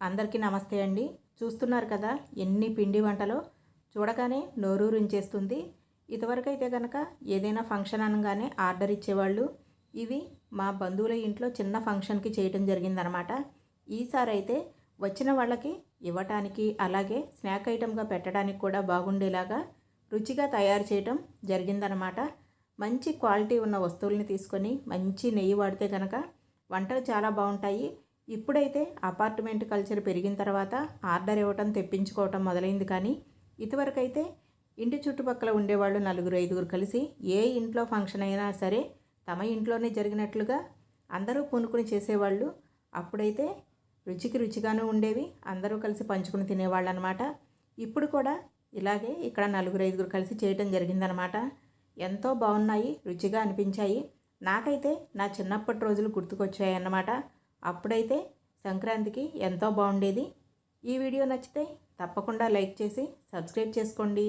అందరికీ నమస్తే అండి. చూస్తున్నారు కదా ఎన్ని పిండి వంటలో చూడగానే నోరూరించేస్తుంది. ఇదివరకైతే కనుక ఏదైనా ఫంక్షన్ అనగానే ఆర్డర్ ఇచ్చేవాళ్ళు. ఇవి మా బంధువుల ఇంట్లో చిన్న ఫంక్షన్కి చేయటం జరిగిందనమాట. ఈసారి అయితే వచ్చిన వాళ్ళకి ఇవ్వటానికి అలాగే స్నాక్ ఐటమ్గా పెట్టడానికి కూడా బాగుండేలాగా రుచిగా తయారు చేయటం జరిగిందనమాట. మంచి క్వాలిటీ ఉన్న వస్తువుల్ని తీసుకొని మంచి నెయ్యి వాడితే కనుక వంటలు చాలా బాగుంటాయి. ఇప్పుడైతే అపార్ట్మెంట్ కల్చర్ పెరిగిన తర్వాత ఆర్డర్ ఇవ్వటం తెప్పించుకోవటం మొదలైంది. కానీ ఇదివరకైతే ఇంటి చుట్టుపక్కల ఉండేవాళ్ళు 4-5 కలిసి ఏ ఇంట్లో ఫంక్షన్ అయినా సరే తమ ఇంట్లోనే జరిగినట్లుగా అందరూ పూనుకుని చేసేవాళ్ళు. అప్పుడైతే రుచికి రుచిగాను ఉండేవి, అందరూ కలిసి పంచుకుని తినేవాళ్ళు అనమాట. ఇప్పుడు కూడా ఇలాగే ఇక్కడ 4-5 కలిసి చేయటం జరిగిందనమాట. ఎంతో బాగున్నాయి, రుచిగా అనిపించాయి. నాకైతే నా చిన్నప్పటి రోజులు గుర్తుకొచ్చాయి అన్నమాట. అప్పుడైతే సంక్రాంతికి ఎంతో బాగుండేది. ఈ వీడియో నచ్చితే తప్పకుండా లైక్ చేసి సబ్స్క్రైబ్ చేసుకోండి.